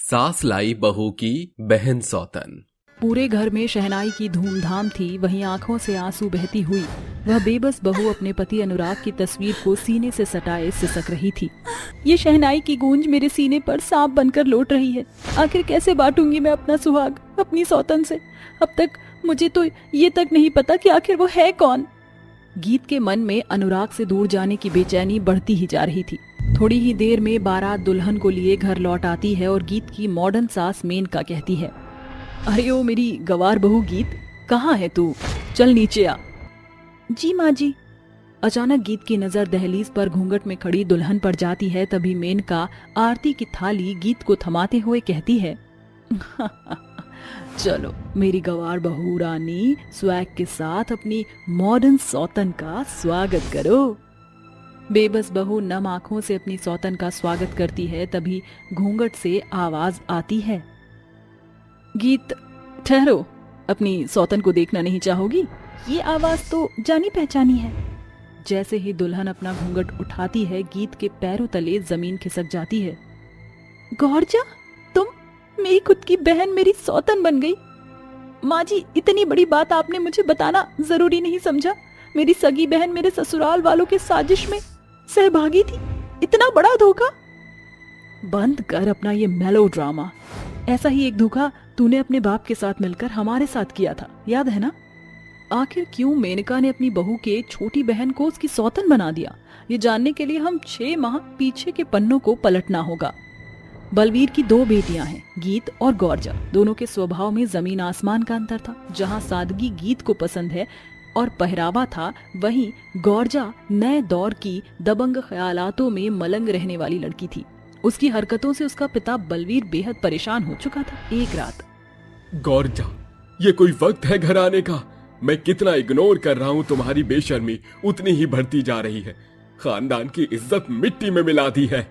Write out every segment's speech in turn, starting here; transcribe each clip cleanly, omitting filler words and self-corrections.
सास लाई बहू की बहन सौतन। पूरे घर में शहनाई की धूमधाम थी। वहीं आंखों से आंसू बहती हुई वह बेबस बहू अपने पति अनुराग की तस्वीर को सीने से सटाए सिसक रही थी। ये शहनाई की गूंज मेरे सीने पर सांप बनकर लौट रही है। आखिर कैसे बांटूंगी मैं अपना सुहाग अपनी सौतन से? अब तक मुझे तो ये तक नहीं पता कि आखिर वो है कौन। गीत के मन में अनुराग से दूर जाने की बेचैनी बढ़ती ही जा रही थी। थोड़ी ही देर में बारात दुल्हन को लिए घर लौट आती है और गीत की मॉडर्न सास मेनका कहती है, अरे ओ मेरी गवार बहू गीत, कहाँ है तू? चल नीचे आ। जी माँ जी। अचानक गीत की नजर दहलीज पर घूंघट में खड़ी दुल्हन पर जाती है। तभी मेनका आरती की थाली गीत को थमाते हुए कहती है, चलो मेरी गवार बहू रानी, स्वैग के साथ अपनी मॉडर्न सौतन का स्वागत करो। बेबस बहू नम आंखों से अपनी सौतन का स्वागत करती है। तभी घूंघट से आवाज आती है, गीत ठहरो, अपनी सौतन को देखना नहीं चाहोगी? ये आवाज तो जानी पहचानी है। जैसे ही दुल्हन अपना घूंघट उठाती है, गीत के पैरों तले जमीन खिसक जाती है। गौरजा, तुम मेरी खुद की बहन, मेरी सौतन बन गई। माँ जी, इतनी बड़ी बात आपने मुझे बताना जरूरी नहीं समझा? मेरी सगी बहन मेरे ससुराल वालों के साजिश में सहभागी थी। इतना बड़ा धोखा! बंद कर अपना ये मेलो ड्रामा। ऐसा ही एक धोखा तूने अपने बाप के साथ मिलकर हमारे साथ किया था, याद है ना? आखिर क्यों मेनका ने अपनी बहू के छोटी बहन को उसकी सौतन बना दिया? ये जानने के लिए हम 6 माह पीछे के पन्नों को पलटना होगा। बलवीर की 2 बेटियां हैं, गीत और गौरजा। दोनों के स्वभाव में जमीन आसमान का अंतर था। जहां सादगी गीत को पसंद है और पहरावा था, वहीं गौरजा नए दौर की दबंग ख्यालातों में मलंग रहने वाली लड़की थी। उसकी हरकतों से उसका पिता बलवीर बेहद परेशान हो चुका था। एक रात, गौरजा, ये कोई वक्त है घर आने का? मैं कितना इग्नोर कर रहा हूँ, तुम्हारी बेशर्मी उतनी ही बढ़ती जा रही है। खानदान की इज्जत मिट्टी में मिला दी है।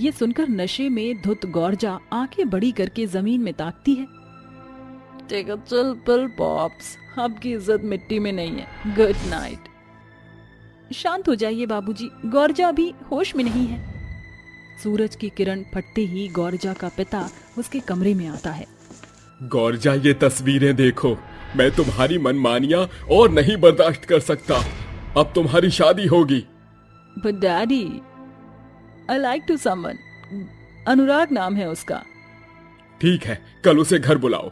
ये सुनकर नशे में धुत गौरजा आंखें बड़ी करके जमीन में ताकती है। Take a chill pill pops, आपकी इज्जत मिट्टी में नहीं है। Good night. शांत हो जाइए बाबूजी, गौरजा अभी होश में नहीं है। सूरज की किरण फटते ही गौरजा का पिता उसके कमरे में आता है। गौरजा, ये तस्वीरें देखो। मैं तुम्हारी मनमानियां और नहीं बर्दाश्त कर सकता। अब तुम्हारी शादी होगी। But Daddy, I like to someone. अनुराग नाम है उसका। ठीक है, कल उसे घर बुलाओ।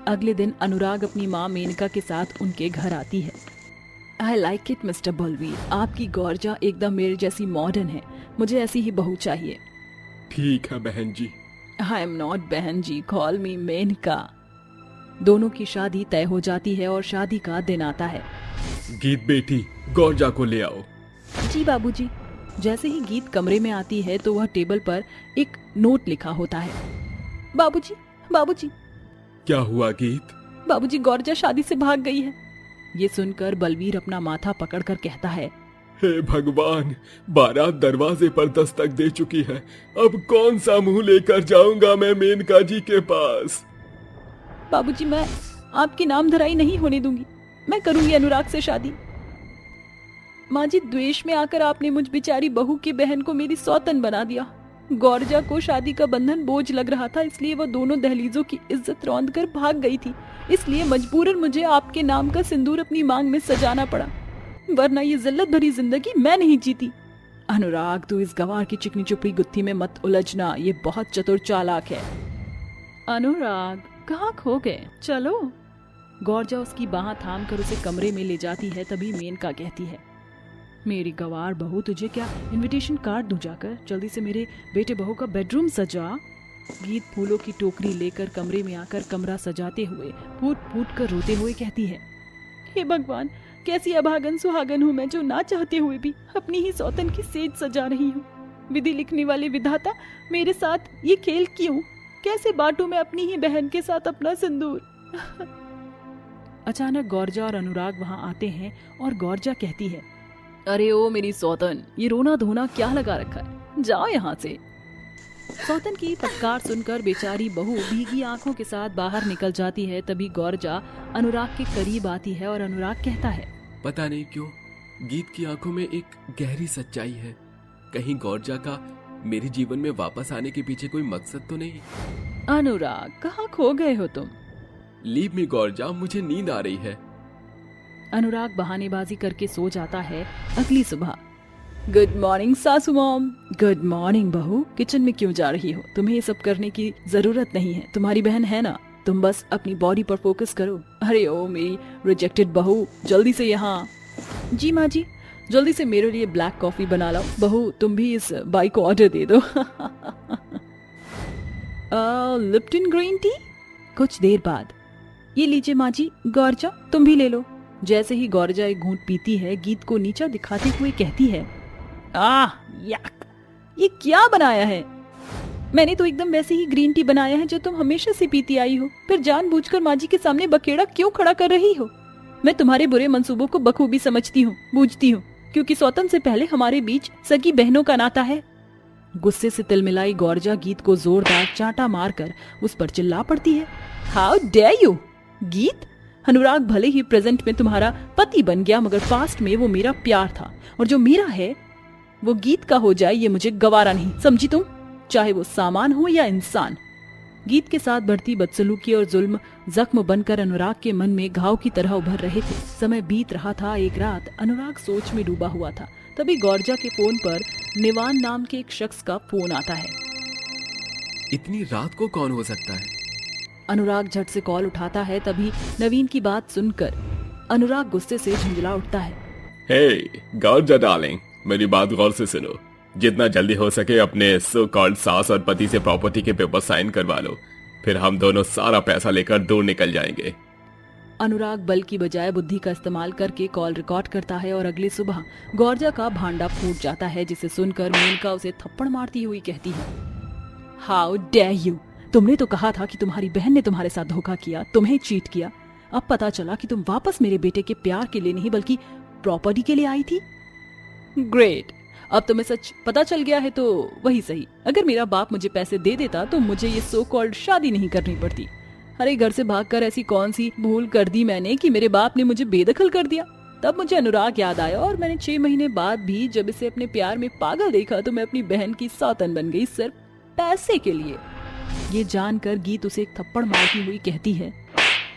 अगले दिन अनुराग अपनी माँ मेनका के साथ उनके घर आती है। I like it, mister Balvir. आपकी गौरजा एकदम मेरे जैसी मॉडर्न है। मुझे ऐसी ही बहू चाहिए। ठीक है बहन जी। I am not बहन जी, call me मेनका। दोनों की शादी तय हो जाती है और शादी का दिन आता है। गीत बेटी, गौरजा को ले आओ। जी बाबूजी। जैसे ही गीत कमरे में आती है तो वह टेबल पर एक नोट लिखा होता है। बाबूजी, बाबूजी। क्या हुआ गीत? बाबूजी, गौरजा शादी से भाग गई है। ये सुनकर बलवीर अपना माथा पकड़कर कहता है, हे भगवान, बारात दरवाजे पर दस्तक दे चुकी है। अब कौन सा मुंह लेकर जाऊंगा मैं मेनका जी के पास? बाबूजी, मैं आपकी नाम धराई नहीं होने दूंगी। मैं करूंगी अनुराग से शादी। माँ जी, द्वेष में आकर आपने मुझ बेचारी बहू की बहन को मेरी सौतन बना दिया। गौरजा को शादी का बंधन बोझ लग रहा था, इसलिए वह दोनों दहलीजों की इज्जत रौंद कर भाग गई थी। इसलिए मजबूरन मुझे आपके नाम का सिंदूर अपनी मांग में सजाना पड़ा, वरना ये जिल्लत भरी जिंदगी मैं नहीं जीती। अनुराग, तू इस गवार की चिकनी चुपड़ी गुत्थी में मत उलझना, ये बहुत चतुर चालाक है। अनुराग, कहाँ खो गए? चलो। गौरजा उसकी बाह थाम कर उसे कमरे में ले जाती है। तभी मेनका कहती है, मेरी गवार बहू, तुझे क्या इनविटेशन कार्ड दूं जाकर? जल्दी से मेरे बेटे बहू का बेडरूम सजा। गीत फूलों की टोकरी लेकर कमरे में आकर कमरा सजाते हुए फूट फूट कर रोते हुए कहती है, हे भगवान, कैसी अभागन सुहागन हूँ मैं, जो ना चाहते हुए भी अपनी ही सौतन की सेज सजा रही हूँ। विधि लिखने वाले विधाता, मेरे साथ ये खेल क्यों? कैसे बांटूं मैं अपनी ही बहन के साथ अपना सिंदूर? अचानक गौरजा और अनुराग वहाँ आते हैं और गौरजा कहती है, अरे ओ मेरी सौतन, ये रोना धोना क्या लगा रखा है? जाओ यहाँ से। सौतन की फटकार सुनकर बेचारी बहू भीगी आंखों के साथ बाहर निकल जाती है। तभी गौरजा अनुराग के करीब आती है और अनुराग कहता है, पता नहीं क्यों गीत की आंखों में एक गहरी सच्चाई है। कहीं गौरजा का मेरे जीवन में वापस आने के पीछे कोई मकसद तो नहीं? अनुराग, कहाँ खो गए हो तुम? लीव मी गौरजा, मुझे नींद आ रही है। अनुराग बहानेबाजी करके सो जाता है। अगली सुबह, गुड मॉर्निंग सासू मॉम। गुड मॉर्निंग बहू, किचन में क्यों जा रही हो? तुम्हें ये सब करने की जरूरत नहीं है, तुम्हारी बहन है ना, तुम बस अपनी बॉडी पर फोकस करो। अरे ओ मेरी रिजेक्टेड बहू, जल्दी से यहाँ। जी माँ जी, जल्दी से मेरे लिए ब्लैक कॉफी बना लाओ। बहू तुम भी इस बाई को ऑर्डर दे दो। Lipton green tea. कुछ देर बाद, ये लीजिए माँ जी, गौरजा तुम भी ले लो। जैसे ही गौरजा एक घूंट पीती है, गीत को नीचा दिखाते हुए कहती है, याक, ये क्या बनाया है? मैंने तो एकदम वैसे ही ग्रीन टी बनाया है जो तुम हमेशा से पीती आई हो। फिर जानबूझकर माँ जी के सामने बखेड़ा क्यों खड़ा कर रही हो? मैं तुम्हारे बुरे मंसूबों को बखूबी समझती हूँ, बूझती हूँ, क्योंकि स्वतंत्र से पहले हमारे बीच सगी बहनों का नाता है। गुस्से से तिलमिलाई गौरजा गीत को जोरदार चांटा मारकर उस पर चिल्ला पड़ती है। हाउ डेयर यू गीत! अनुराग भले ही प्रेजेंट में तुम्हारा पति बन गया, मगर पास्ट में वो मेरा प्यार था, और जो मेरा है वो गीत का हो जाए ये मुझे गवारा नहीं, समझी तुम? चाहे वो सामान हो या इंसान। गीत के साथ बढ़ती बदसलूकी और जुल्म जख्म बनकर अनुराग के मन में घाव की तरह उभर रहे थे। समय बीत रहा था। एक रात अनुराग सोच में डूबा हुआ था, तभी गौरजा के फोन पर निवान नाम के एक शख्स का फोन आता है। इतनी रात को कौन हो सकता है? अनुराग झट से कॉल उठाता है। तभी नवीन की बात सुनकर अनुराग गुस्से से झुंझला उठता है। हे गौरजा डार्लिंग, मेरी बात गौर से सुनो। जितना जल्दी हो सके अपने सो कॉल्ड सास और पति से प्रॉपर्टी के पेपर साइन करवा लो, फिर हम दोनों सारा पैसा लेकर दूर निकल जाएंगे। अनुराग बल की बजाय बुद्धि का इस्तेमाल करके कॉल रिकॉर्ड करता है और अगली सुबह गौरजा का भांडा फूट जाता है, जिसे सुनकर मेनका उसे थप्पड़ मारती हुई कहती है, हाउ डेयर यू! तुमने तो कहा था कि तुम्हारी बहन ने तुम्हारे साथ धोखा किया, तुम्हें चीट किया। अब पता चला कि तुम वापस मेरे बेटे के प्यार के लिए नहीं बल्कि प्रॉपर्टी के लिए आई थी। ग्रेट, अब तुम्हें सच पता चल गया है तो वही सही। अगर मेरा बाप मुझे पैसे दे देता तो मुझे ये सो कॉल्ड शादी नहीं करनी पड़ती। अरे घर से भागकर ऐसी कौन सी भूल कर दी मैंने कि मेरे बाप ने मुझे बेदखल कर दिया। तब मुझे अनुराग याद आया और मैंने 6 महीने बाद भी जब इसे अपने प्यार में पागल देखा तो मैं अपनी बहन की सौतन बन गई, सिर्फ पैसे के लिए। ये जानकर गीत उसे एक थप्पड़ मारती हुई कहती है,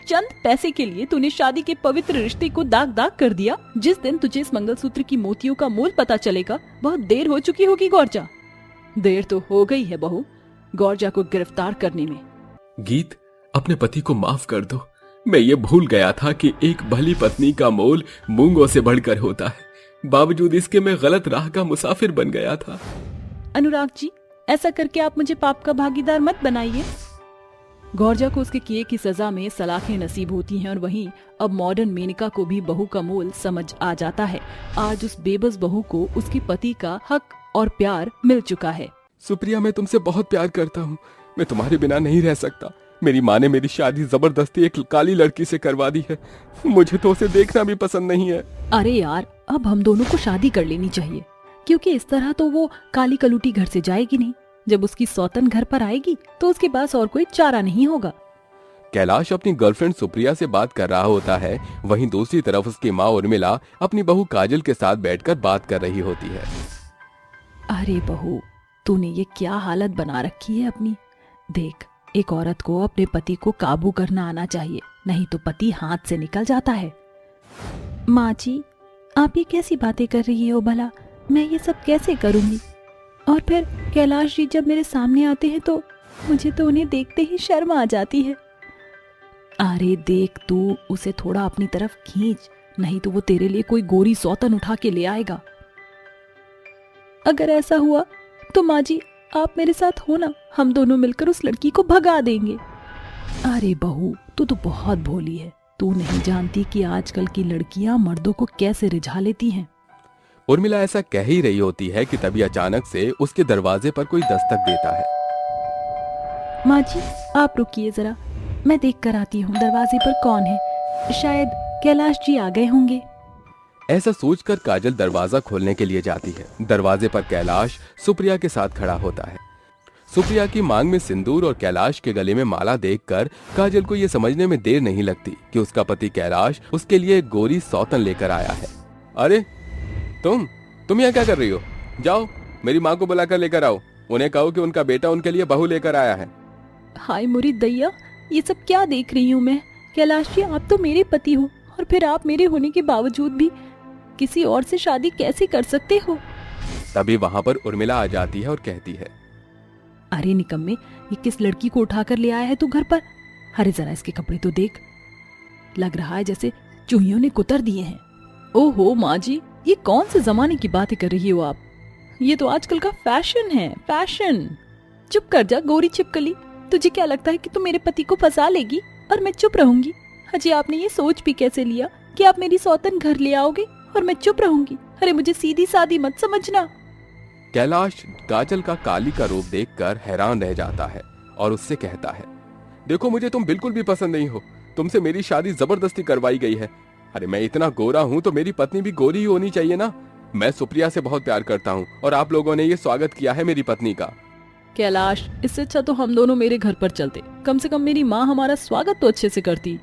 चंद पैसे के लिए तूने शादी के पवित्र रिश्ते को दाग दाग कर दिया। जिस दिन तुझे इस मंगलसूत्र की मोतियों का मोल पता चलेगा बहुत देर हो चुकी होगी गौरजा। देर तो हो गई है बहू गौरजा को गिरफ्तार करने में। गीत, अपने पति को माफ कर दो। मैं ये भूल गया था कि एक भली पत्नी का मोल मूंगों से बढ़कर होता है। बावजूद इसके मैं गलत राह का मुसाफिर बन गया था। अनुराग जी, ऐसा करके आप मुझे पाप का भागीदार मत बनाइए। गौरजा को उसके किए की सजा में सलाखें नसीब होती हैं और वहीं अब मॉडर्न मेनका को भी बहू का मोल समझ आ जाता है। आज उस बेबस बहू को उसके पति का हक और प्यार मिल चुका है। सुप्रिया, मैं तुमसे बहुत प्यार करता हूँ। मैं तुम्हारे बिना नहीं रह सकता। मेरी माँ ने मेरी शादी जबरदस्ती एक काली लड़की से करवा दी है। मुझे तो उसे देखना भी पसंद नहीं है। अरे यार, अब हम दोनों को शादी कर लेनी चाहिए, क्योंकि इस तरह तो वो काली कलूटी घर से जाएगी नहीं। जब उसकी सौतन घर पर आएगी तो उसके पास और कोई चारा नहीं होगा। कैलाश अपनी गर्लफ्रेंड सुप्रिया से बात कर रहा होता है, वहीं दूसरी तरफ उसकी माँ उर्मिला अपनी बहू काजल के साथ बैठकर बात कर रही होती है। अरे बहू, तूने ये क्या हालत बना रखी है अपनी। देख, एक औरत को अपने पति को काबू करना आना चाहिए, नहीं तो पति हाथ से निकल जाता है। माँ जी, आप ये कैसी बातें कर रही हो भला? मैं ये सब कैसे करूंगी? और फिर कैलाश जी जब मेरे सामने आते हैं तो मुझे तो उन्हें देखते ही शर्म आ जाती है। अरे देख, तू उसे थोड़ा अपनी तरफ खींच, नहीं तो वो तेरे लिए कोई गोरी सौतन उठा के ले आएगा। अगर ऐसा हुआ तो माँ जी आप मेरे साथ हो ना, हम दोनों मिलकर उस लड़की को भगा देंगे। अरे बहू, तू तो बहुत भोली है। तू नहीं जानती कि आजकल की लड़कियां मर्दों को कैसे रिझा लेती हैं। उर्मिला ऐसा कह ही रही होती है कि तभी अचानक से उसके दरवाजे पर कोई दस्तक देता है। माँ जी आप रुकिए जरा, मैं देख कर आती हूँ दरवाजे पर कौन है। शायद कैलाश जी आ गए होंगे। ऐसा सोचकर काजल दरवाजा खोलने के लिए जाती है। दरवाजे पर कैलाश सुप्रिया के साथ खड़ा होता है। सुप्रिया की मांग में सिंदूर और कैलाश के गले में माला देखकर काजल को यह समझने में देर नहीं लगती कि उसका पति कैलाश उसके लिए एक गोरी सौतन लेकर आया है। अरे तुम यहाँ क्या कर रही हो? जाओ मेरी माँ को बुलाकर लेकर आओ। उन्हें कहो कि उनका बेटा उनके लिए बहू लेकर आया है। हाय मोरी दैया, ये सब क्या देख रही हूँ मैं। कैलाश जी, आप तो मेरे पति हो और फिर आप मेरे होने के बावजूद भी किसी और से शादी कैसे कर सकते हो? तभी वहां पर उर्मिला आ जाती है और कहती है, अरे निकम्मे, ये किस लड़की को उठाकर ले आया है तू घर पर? अरे जरा इसके कपड़े तो देख, लग रहा है जैसे चूहियों ने कुतर दिए हैं। ओहो माँ जी, ये कौन से जमाने की बातें कर रही हो आप? ये तो आजकल का फैशन है, फैशन। चुप कर जा गोरी छिपकली, तुझे क्या लगता है कि तू मेरे पति को फंसा लेगी और मैं चुप रहूंगी? अजय, आपने ये सोच भी कैसे लिया कि आप मेरी सौतन घर ले आओगे और मैं चुप रहूंगी? अरे मुझे सीधी सादी मत समझना। कैलाश काजल का काली का रूप देखकर हैरान रह जाता है और उससे कहता है, देखो मुझे तुम बिल्कुल भी पसंद नहीं हो। तुमसे मेरी शादी जबरदस्ती करवाई गई है। अरे मैं इतना गोरा हूँ तो मेरी पत्नी भी गोरी ही होनी चाहिए ना। मैं सुप्रिया से बहुत प्यार करता हूँ और आप लोगों ने ये स्वागत किया है मेरी पत्नी का। कैलाश, इससे अच्छा तो हम दोनों मेरे घर पर चलते, कम से कम मेरी माँ हमारा स्वागत तो अच्छे से करती।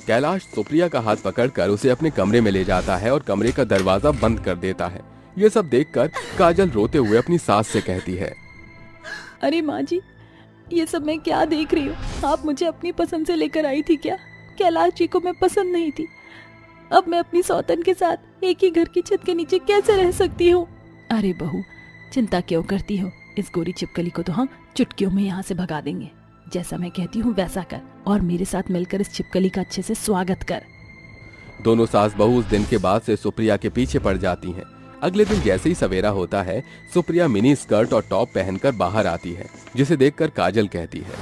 कैलाश सुप्रिया का हाथ पकड़कर उसे अपने कमरे में ले जाता है और कमरे का दरवाजा बंद कर देता है। ये सब देखकर काजल रोते हुए अपनी सास से कहती है, अरे माँ जी, ये सब मैं क्या देख रही हूँ? आप मुझे अपनी पसंद से लेकर आई थी क्या? कैलाश जी को मैं पसंद नहीं थी। अब मैं अपनी सौतन के साथ एक ही घर की छत के नीचे कैसे रह सकती हूँ? अरे बहू, चिंता क्यों करती हो? इस गोरी छिपकली को तो हम चुटकियों में यहाँ से भगा देंगे। जैसा मैं कहती हूँ वैसा कर और मेरे साथ मिलकर इस छिपकली का अच्छे से स्वागत कर। दोनों सास बहू उस दिन के बाद से सुप्रिया के पीछे पड़ जाती हैं। अगले दिन जैसे ही सवेरा होता है, सुप्रिया मिनी स्कर्ट और टॉप पहनकर बाहर आती है, जिसे देखकर काजल कहती है,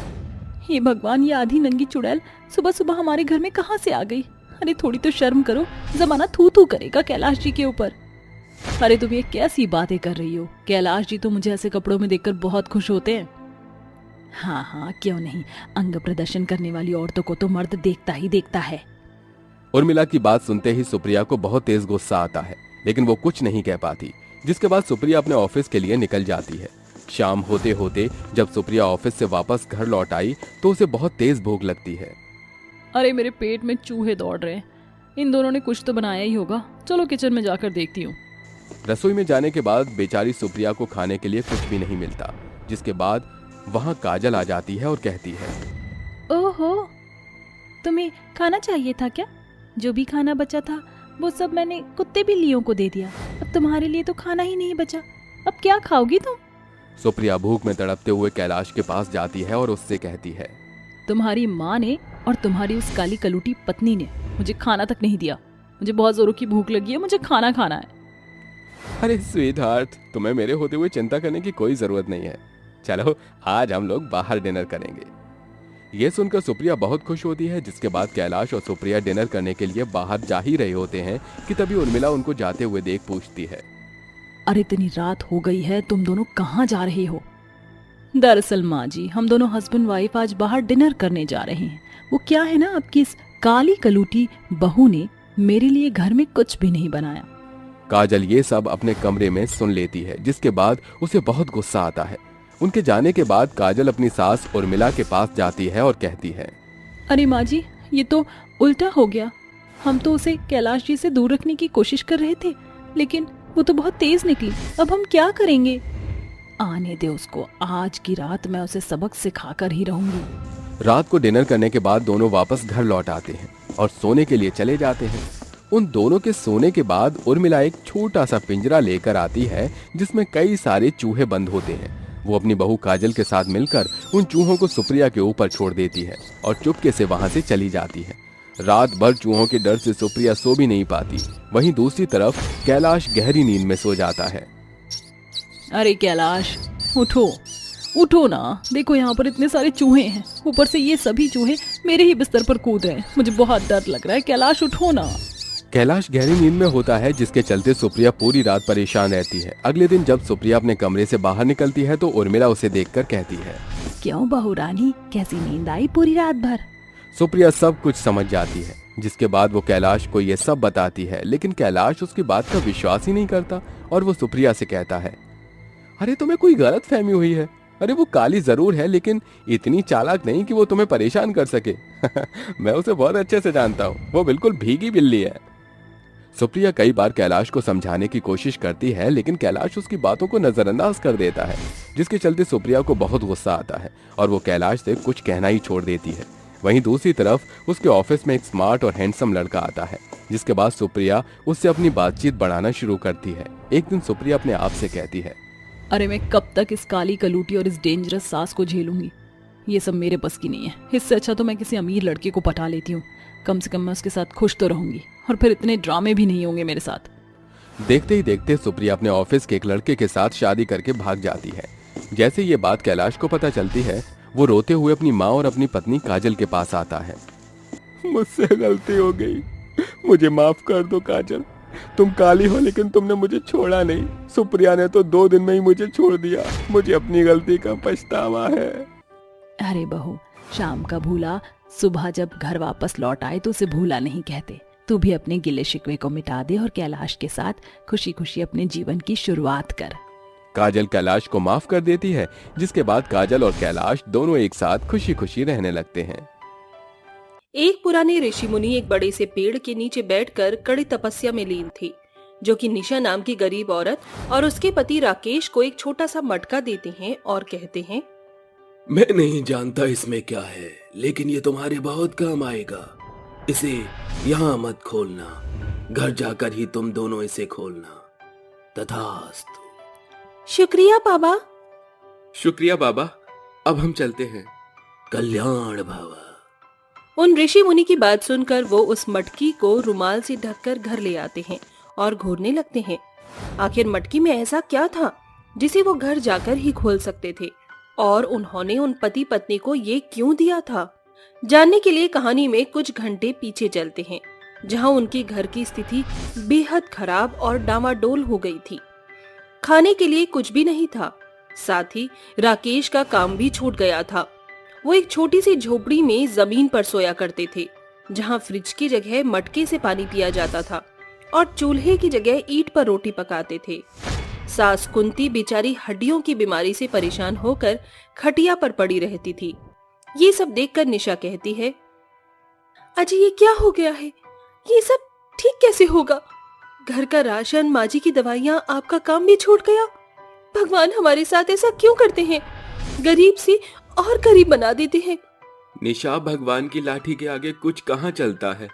हे भगवान, ये आधी नंगी चुड़ैल सुबह सुबह हमारे घर में कहाँ से आ गई? अरे थोड़ी तो शर्म करो, जमाना थू थू करेगा कैलाश जी के ऊपर। अरे तुम ये कैसी बातें कर रही हो? कैलाश जी तो मुझे ऐसे कपड़ों में देखकर बहुत खुश होते हैं। हाँ हाँ, क्यों नहीं, अंग प्रदर्शन करने वाली औरतों को तो मर्द देखता ही देखता है। उर्मिला की बात सुनते ही सुप्रिया को बहुत तेज गुस्सा आता है, लेकिन वो कुछ नहीं कह पाती। जिसके बाद सुप्रिया अपने ऑफिस के लिए निकल जाती है। शाम होते होते जब सुप्रिया ऑफिस से वापस घर लौट आई तो उसे बहुत तेज भूख लगती है। अरे मेरे पेट में चूहे दौड़ रहे हैं, इन दोनों ने कुछ तो बनाया ही होगा। चलो किचन में जाकर देखती हूँ। रसोई में जाने के बाद बेचारी सुप्रिया को खाने के लिए कुछ भी नहीं मिलता। जिसके बाद वहाँ काजल आ जाती है और कहती है, ओहो, तुम्हें खाना चाहिए था क्या? जो भी खाना बचा था वो सब मैंने कुत्ते बिल्लियों को दे दिया। अब तुम्हारे लिए तो खाना ही नहीं बचा, अब क्या खाओगी तुम? सुप्रिया भूख में तड़पते हुए कैलाश के पास जाती है और उससे कहती है, तुम्हारी माँ ने और तुम्हारी उस काली कलूटी पत्नी ने मुझे खाना तक नहीं दिया। मुझे बहुत जोरों की भूख लगी है, मुझे खाना खाना है। अरे स्वीट हार्ट, तुम्हें मेरे होते हुए चिंता करने की कोई जरूरत नहीं है। चलो आज हम लोग बाहर डिनर करेंगे। ये सुनकर सुप्रिया बहुत खुश होती है। जिसके बाद कैलाश और सुप्रिया डिनर करने के लिए बाहर जा ही रहे होते हैं कि तभी उर्मिला उनको जाते हुए देख पूछती है, अरे इतनी रात हो गई है, तुम दोनों कहाँ जा रहे हो? दरअसल माँ जी, हम दोनों हस्बैंड वाइफ आज बाहर डिनर करने जा रहे हैं। वो क्या है ना, आपकी इस काली कलूटी बहू ने मेरे लिए घर में कुछ भी नहीं बनाया। काजल ये सब अपने कमरे में सुन लेती है। जिसके बाद उसे बहुत गुस्सा आता है। उनके जाने के बाद काजल अपनी सास उर्मिला के पास जाती है और कहती है, अरे माँ जी, ये तो उल्टा हो गया। हम तो उसे कैलाश जी से दूर रखने की कोशिश कर रहे थे, लेकिन वो तो बहुत तेज निकली। अब हम क्या करेंगे? आने दे उसको, आज की रात मैं उसे सबक सिखाकर ही रहूंगी। रात को डिनर करने के बाद दोनों वापस घर लौट आते हैं और सोने के लिए चले जाते हैं। उन दोनों के सोने के बाद उर्मिला एक छोटा सा पिंजरा लेकर आती है जिसमें कई सारे चूहे बंद होते हैं। वो अपनी बहू काजल के साथ मिलकर उन चूहों को सुप्रिया के ऊपर छोड़ देती है और चुपके से वहां से चली जाती है। रात भर चूहों के डर से सुप्रिया सो भी नहीं पाती। वहीं दूसरी तरफ कैलाश गहरी नींद में सो जाता है। अरे कैलाश, उठो उठो ना, देखो यहाँ पर इतने सारे चूहे हैं, ऊपर से ये सभी चूहे मेरे ही बिस्तर पर कूद रहे हैं। मुझे बहुत डर लग रहा है। कैलाश उठो ना। कैलाश गहरी नींद में होता है, जिसके चलते सुप्रिया पूरी रात परेशान रहती है। अगले दिन जब सुप्रिया अपने कमरे से बाहर निकलती है तो उर्मिला उसे देखकर कहती है, क्यों बहू रानी, कैसी नींद आई पूरी रात भर? सुप्रिया सब कुछ समझ जाती है। जिसके बाद वो कैलाश को ये सब बताती है, लेकिन कैलाश उसकी बात का विश्वास ही नहीं करता और वो सुप्रिया से कहता है, अरे तुम्हें कोई गलत फहमी हुई है। अरे वो काली जरूर है, लेकिन इतनी चालाक नहीं कि वो तुम्हें परेशान कर सके। मैं उसे बहुत अच्छे से जानता हूँ, वो बिल्कुल भीगी बिल्ली है। सुप्रिया कई बार कैलाश को समझाने की कोशिश करती है, लेकिन कैलाश उसकी बातों को नजरअंदाज कर देता है, जिसके चलते सुप्रिया को बहुत गुस्सा आता है और वो कैलाश से कुछ कहना ही छोड़ देती है। वहीं दूसरी तरफ उसके ऑफिस में एक स्मार्ट और हैंडसम लड़का आता है, जिसके बाद सुप्रिया उससे अपनी बातचीत बढ़ाना शुरू करती है। एक दिन सुप्रिया अपने आप से कहती है, अरे मैं कब तक इस काली कलूटी और इस डेंजरस सास को झेलूंगी। ये सब मेरे बस की नहीं है। इससे अच्छा तो मैं किसी अमीर लड़के को पटा लेती हूँ। कम से कम मैं उसके साथ खुश तो रहूंगी और फिर इतने ड्रामे भी नहीं होंगे मेरे साथ। देखते ही देखते सुप्रिया अपने ऑफिस के एक लड़के के साथ शादी करके भाग जाती है। जैसे ये बात कैलाश को पता चलती है, वो रोते हुए अपनी माँ और अपनी पत्नी काजल के पास आता है। मुझसे गलती हो गई, मुझे माफ कर दो काजल। तुम काली हो लेकिन तुमने मुझे छोड़ा नहीं। सुप्रिया ने तो 2 दिन में ही मुझे छोड़ दिया। मुझे अपनी गलती का पछतावा है। अरे बहू, शाम का भूला सुबह जब घर वापस लौट आए तो उसे भूला नहीं कहते। तू भी अपने गिले शिकवे को मिटा दे और कैलाश के साथ खुशी खुशी अपने जीवन की शुरुआत कर। काजल कैलाश को माफ कर देती है, जिसके बाद काजल और कैलाश दोनों एक साथ खुशी खुशी रहने लगते हैं। एक पुराने ऋषि मुनि एक बड़े से पेड़ के नीचे बैठकर कड़ी तपस्या में लीन थी, जो कि निशा नाम की गरीब औरत और उसके पति राकेश को एक छोटा सा मटका देते हैं और कहते हैं, मैं नहीं जानता इसमें क्या है, लेकिन ये तुम्हारे बहुत काम आएगा। इसे यहाँ मत खोलना, घर जाकर ही तुम दोनों इसे खोलना। तथास्तु। शुक्रिया बाबा। शुक्रिया बाबा, अब हम चलते हैं। कल्याण भव। उन ऋषि मुनि की बात सुनकर वो उस मटकी को रुमाल से ढककर घर ले आते हैं और घूरने लगते हैं। आखिर मटकी में ऐसा क्या था जिसे वो घर जाकर ही खोल सकते थे, और उन्होंने उन पति पत्नी को ये क्यों दिया था? जानने के लिए कहानी में कुछ घंटे पीछे चलते हैं, जहां उनके घर की स्थिति बेहद खराब और डामाडोल हो गई थी। खाने के लिए कुछ भी नहीं था, साथ ही राकेश का काम भी छूट गया था। वो एक छोटी सी झोपड़ी में जमीन पर सोया करते थे, जहां फ्रिज की जगह मटके से पानी पिया जाता था और चूल्हे की जगह ईंट पर रोटी पकाते थे। सास कुंती बेचारी हड्डियों की बीमारी से परेशान होकर खटिया पर पड़ी रहती थी। ये सब देखकर निशा कहती है, अजी ये क्या हो गया है? ये सब ठीक कैसे होगा? घर का राशन, माँ जी की दवाइयाँ, आपका काम भी छूट गया। भगवान हमारे साथ ऐसा क्यों करते हैं? गरीब से और गरीब बना देते हैं। निशा, भगवान की लाठी के आगे कुछ कहाँ चलता है।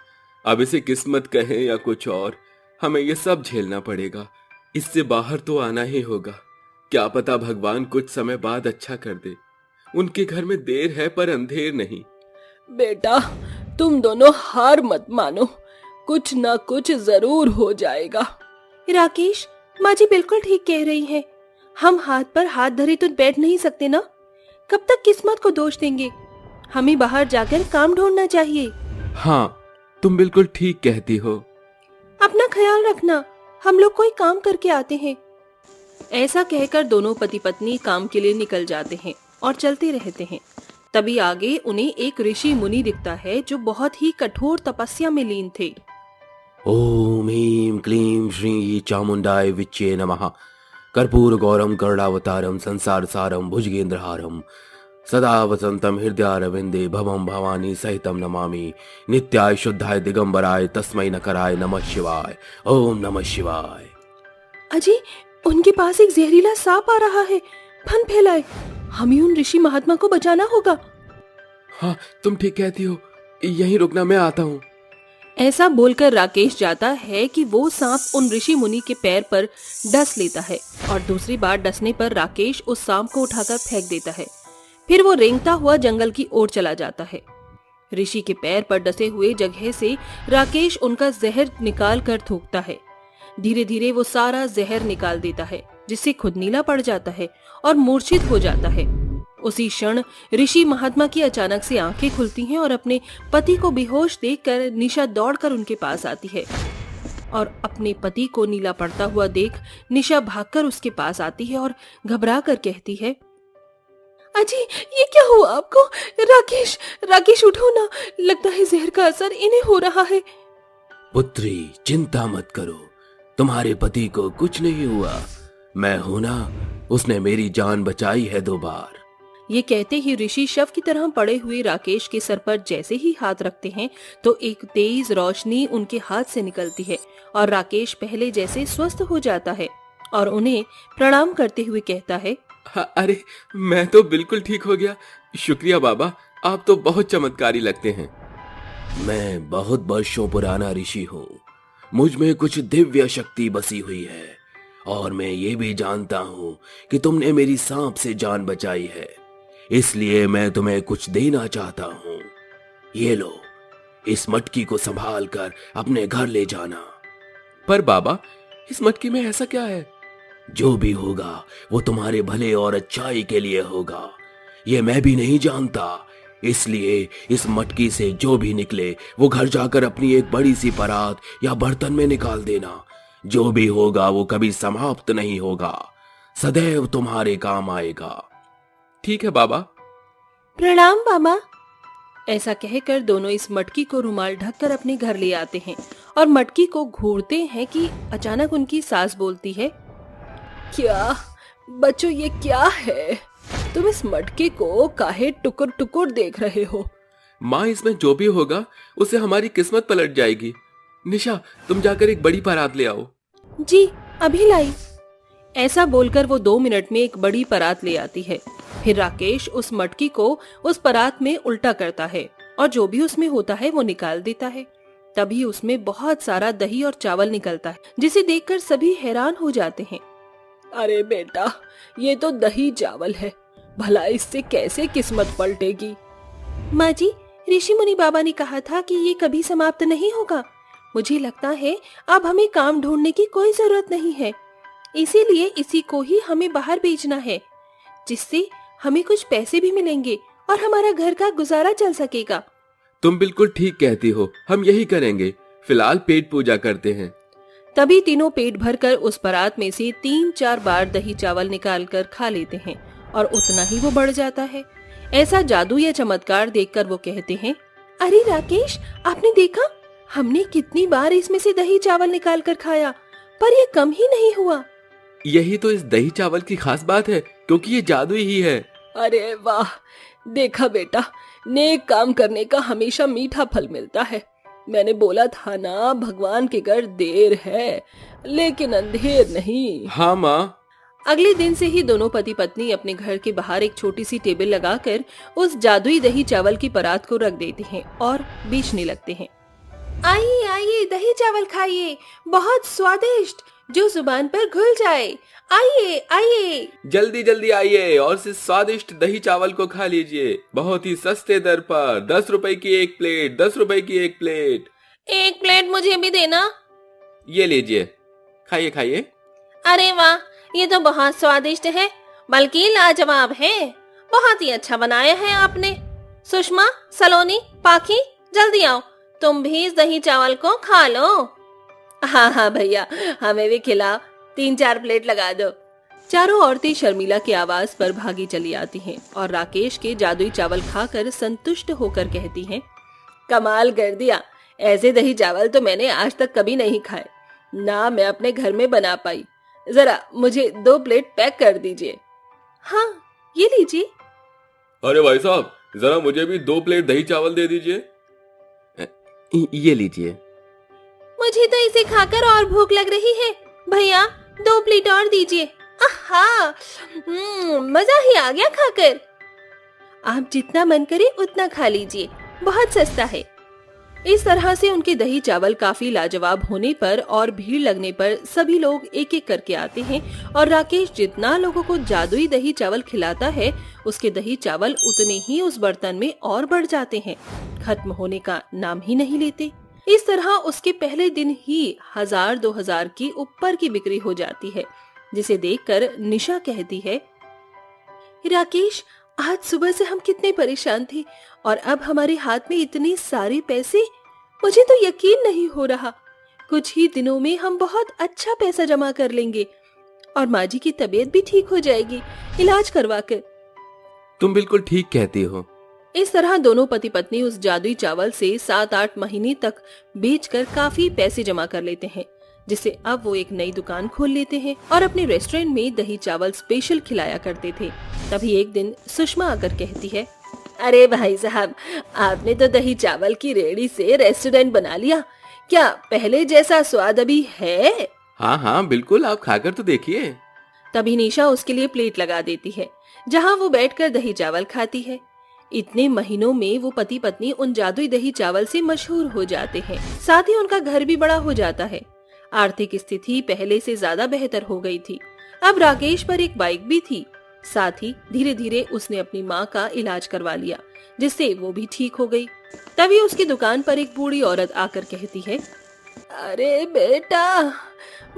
अब इसे किस्मत कहे या कुछ और, हमें ये सब झेलना पड़ेगा। इससे बाहर तो आना ही होगा। क्या पता भगवान कुछ समय बाद अच्छा कर दे। उनके घर में देर है पर अंधेर नहीं। बेटा, तुम दोनों हार मत मानो, कुछ ना कुछ जरूर हो जाएगा। राकेश, माँ जी बिल्कुल ठीक कह रही है। हम हाथ पर हाथ धरे तो बैठ नहीं सकते ना। कब तक किस्मत को दोष देंगे? हमें बाहर जाकर काम ढूंढना चाहिए। हाँ, तुम बिल्कुल ठीक कहती हो। अपना ख्याल रखना, हम लोग कोई काम करके आते हैं। ऐसा कहकर दोनों पति पत्नी काम के लिए निकल जाते हैं और चलते रहते हैं। तभी आगे उन्हें एक ऋषि मुनि दिखता है, जो बहुत ही कठोर तपस्या में लीन थे। ओम ह्रीं क्लीं श्री चामुंडाय विच्चे नमः। कर्पूर गौरम करुणावतारम संसार सारम भुजगेंद्रहारम सदा वसंतम हृदयारविंदे भवम भवानी सहितम नमामि। नित्याय शुद्धाय दिगंबराय तस्मै नकराय नमः शिवाय। ओम नमः शिवाय। अजी, उनके पास एक जहरीला सांप आ रहा है। फन फैलाए, हमें उन ऋषि महात्मा को बचाना होगा। हाँ, तुम ठीक कहती हो। यहीं रुकना, मैं आता हूँ। ऐसा बोलकर राकेश जाता है कि वो सांप उन ऋषि मुनि के पैर पर डस लेता है और दूसरी बार डसने पर राकेश उस सांप को उठाकर फेंक देता है। फिर वो रेंगता हुआ जंगल की ओर चला जाता है। ऋषि के पैर पर डसे हुए जगह से राकेश उनका जहर निकाल कर थूकता है। धीरे धीरे वो सारा जहर निकाल देता है, जिससे खुद नीला पड़ जाता है और मूर्छित हो जाता है। उसी क्षण ऋषि महात्मा की अचानक से आंखें खुलती हैं और अपने पति को बेहोश देखकर निशा दौड़कर उनके पास आती है और अपने पति को नीला पड़ता हुआ देख निशा भागकर उसके पास आती है और घबरा कर कहती है, अजी ये क्या हुआ आपको? राकेश, राकेश उठो ना, लगता है जहर का असर इन्हें हो रहा है। पुत्री, चिंता मत करो, तुम्हारे पति को कुछ नहीं हुआ। मैं हूं ना, उसने मेरी जान बचाई है 2 बार। ये कहते ही ऋषि शव की तरह पड़े हुए राकेश के सर पर जैसे ही हाथ रखते हैं तो एक तेज रोशनी उनके हाथ से निकलती है और राकेश पहले जैसे स्वस्थ हो जाता है और उन्हें प्रणाम करते हुए कहता है, अरे मैं तो बिल्कुल ठीक हो गया। शुक्रिया बाबा, आप तो बहुत चमत्कारी लगते हैं। मैं बहुत वर्षों पुराना ऋषि हूँ। मुझ में कुछ दिव्य शक्ति बसी हुई है और मैं ये भी जानता हूँ कि तुमने मेरी सांप से जान बचाई है, इसलिए मैं तुम्हें कुछ देना चाहता हूँ। ये लो, इस मटकी को संभाल कर अपने घर ले जाना। पर बाबा, इस मटकी में ऐसा क्या है? जो भी होगा वो तुम्हारे भले और अच्छाई के लिए होगा। ये मैं भी नहीं जानता, इसलिए इस मटकी से जो भी निकले वो घर जाकर अपनी एक बड़ी सी परात या बर्तन में निकाल देना। जो भी होगा वो कभी समाप्त नहीं होगा, सदैव तुम्हारे काम आएगा। ठीक है बाबा। प्रणाम बाबा। ऐसा कहकर दोनों इस मटकी को रुमाल ढककर अपने घर ले आते हैं और मटकी को घूरते हैं कि अचानक उनकी सास बोलती है, क्या बच्चों, ये क्या है? तुम इस मटके को काहे टुकुर टुकुर देख रहे हो? माँ, इसमें जो भी होगा उससे हमारी किस्मत पलट जाएगी। निशा, तुम जाकर एक बड़ी परात ले आओ। जी, अभी लाई। ऐसा बोलकर वो 2 मिनट में एक बड़ी परात ले आती है। फिर राकेश उस मटकी को उस परात में उल्टा करता है और जो भी उसमें होता है वो निकाल देता है। तभी उसमें बहुत सारा दही और चावल निकलता है, जिसे देखकर सभी हैरान हो जाते हैं। अरे बेटा, ये तो दही चावल है, भला इससे कैसे किस्मत पलटेगी? माँ जी, ऋषि मुनि बाबा ने कहा था कि ये कभी समाप्त नहीं होगा। मुझे लगता है अब हमें काम ढूंढने की कोई जरूरत नहीं है, इसीलिए इसी को ही हमें बाहर बेचना है, जिससे हमें कुछ पैसे भी मिलेंगे और हमारा घर का गुजारा चल सकेगा। तुम बिल्कुल ठीक कहती हो, हम यही करेंगे। फिलहाल पेट पूजा करते हैं। तभी तीनों पेट भरकर उस परात में से 3-4 बार दही चावल निकाल कर खा लेते हैं और उतना ही वो बढ़ जाता है। ऐसा जादू या चमत्कार देखकर वो कहते हैं, अरे राकेश, आपने देखा हमने कितनी बार इसमें से दही चावल निकाल कर खाया, पर ये कम ही नहीं हुआ। यही तो इस दही चावल की खास बात है, क्योंकि ये जादू ही है। अरे वाह, देखा बेटा, नेक काम करने का हमेशा मीठा फल मिलता है। मैंने बोला था ना, भगवान के घर देर है लेकिन अंधेर नहीं। हाँ माँ। अगले दिन से ही दोनों पति पत्नी अपने घर के बाहर एक छोटी सी टेबल लगाकर उस जादुई दही चावल की परात को रख देते हैं और बेचने लगते हैं। आइए आइए, दही चावल खाइए, बहुत स्वादिष्ट, जो जुबान पर घुल जाए। आइए आइए, जल्दी जल्दी आइए और इस स्वादिष्ट दही चावल को खा लीजिए, बहुत ही सस्ते दर पर। 10 रुपए की एक प्लेट, 10 रुपए की एक प्लेट। एक प्लेट मुझे भी देना। ये लीजिए, खाइए खाइए। अरे वाह, ये तो बहुत स्वादिष्ट है, बल्कि लाजवाब है। बहुत ही अच्छा बनाया है आपने। सुषमा, सलोनी, पाखी, जल्दी आओ, तुम भी इस दही चावल को खा लो। हाँ हाँ भैया, हमें भी खिलाओ, 3-4 प्लेट लगा दो। चारों औरतें शर्मिला की आवाज पर भागी चली आती हैं और राकेश के जादुई चावल खाकर संतुष्ट होकर कहती हैं, कमाल कर दिया, ऐसे दही चावल तो मैंने आज तक कभी नहीं खाए, ना मैं अपने घर में बना पाई। जरा मुझे 2 प्लेट पैक कर दीजिए। हाँ, ये लीजिए। अरे भाई साहब, जरा मुझे भी 2 प्लेट दही चावल दे दीजिए। ये लीजिए। मुझे तो इसे खाकर और भूख लग रही है, भैया 2 प्लेट और दीजिए। आहा, मजा ही आ गया खाकर। आप जितना मन करे उतना खा लीजिए, बहुत सस्ता है। इस तरह से उनके दही चावल काफी लाजवाब होने पर और भीड़ लगने पर सभी लोग एक एक करके आते हैं और राकेश जितना लोगों को जादुई दही चावल खिलाता है, उसके दही चावल उतने ही उस बर्तन में और बढ़ जाते हैं, खत्म होने का नाम ही नहीं लेते। इस तरह उसके पहले दिन ही 1000-2000 की ऊपर की बिक्री हो जाती है, जिसे देखकर निशा कहती है, राकेश, आज सुबह से हम कितने परेशान थे और अब हमारे हाथ में इतने सारे पैसे, मुझे तो यकीन नहीं हो रहा। कुछ ही दिनों में हम बहुत अच्छा पैसा जमा कर लेंगे और माँ जी की तबीयत भी ठीक हो जाएगी इलाज करवाकर। तुम बिल्कुल ठीक कहती हो। इस तरह दोनों पति पत्नी उस जादुई चावल से 7-8 महीने तक बेचकर काफी पैसे जमा कर लेते हैं, जिससे अब वो एक नई दुकान खोल लेते हैं और अपने रेस्टोरेंट में दही चावल स्पेशल खिलाया करते थे। तभी एक दिन सुषमा आकर कहती है, अरे भाई साहब, आपने तो दही चावल की रेहड़ी से रेस्टोरेंट बना लिया, क्या पहले जैसा स्वाद अभी है? हाँ हाँ बिल्कुल, आप खाकर तो देखिए। तभी निशा उसके लिए प्लेट लगा देती है, जहाँ वो बैठकर दही चावल खाती है। इतने महीनों में वो पति पत्नी उन जादुई दही चावल से मशहूर हो जाते हैं। साथ ही उनका घर भी बड़ा हो जाता है। आर्थिक स्थिति पहले से ज्यादा बेहतर हो गई थी। अब राकेश पर एक बाइक भी थी। साथ ही धीरे धीरे उसने अपनी माँ का इलाज करवा लिया, जिससे वो भी ठीक हो गई। तभी उसकी दुकान पर एक बूढ़ी औरत आकर कहती है, अरे बेटा,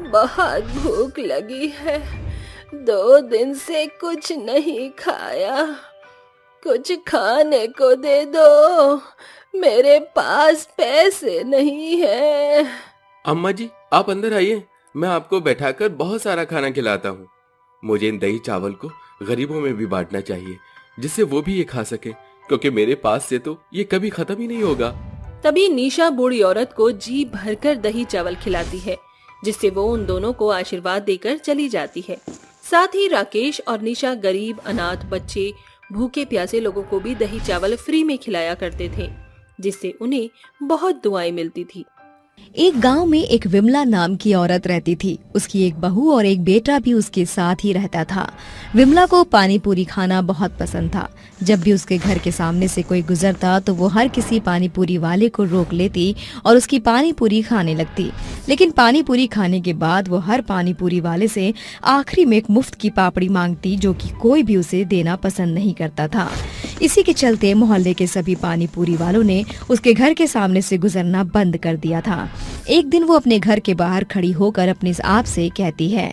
बहुत भूख लगी है, 2 दिन से कुछ नहीं खाया, कुछ खाने को दे दो, मेरे पास पैसे नहीं है। अम्मा जी, आप अंदर आइए, मैं आपको बैठाकर बहुत सारा खाना खिलाता हूँ। मुझे इन दही चावल को गरीबों में भी बांटना चाहिए, जिससे वो भी ये खा सके, क्योंकि मेरे पास से तो ये कभी खत्म ही नहीं होगा। तभी निशा बूढ़ी औरत को जी भरकर दही चावल खिलाती है, जिससे वो उन दोनों को आशीर्वाद देकर चली जाती है। साथ ही राकेश और निशा गरीब, अनाथ बच्चे, भूखे प्यासे लोगों को भी दही चावल फ्री में खिलाया करते थे, जिससे उन्हें बहुत दुआएं मिलती थी। एक गांव में एक विमला नाम की औरत रहती थी। उसकी एक बहू और एक बेटा भी उसके साथ ही रहता था। विमला को पानी पूरी खाना बहुत पसंद था। जब भी उसके घर के सामने से कोई गुजरता तो वो हर किसी पानी पूरी वाले को रोक लेती और उसकी पानी पूरी खाने लगती। लेकिन पानी पूरी खाने के बाद वो हर पानी पूरी वाले से आखिरी में एक मुफ्त की पापड़ी मांगती, जो कि कोई भी उसे देना पसंद नहीं करता था। इसी के चलते मोहल्ले के सभी पानी पूरी वालों ने उसके घर के सामने से गुजरना बंद कर दिया था। एक दिन वो अपने घर के बाहर खड़ी होकर अपने आप से कहती है,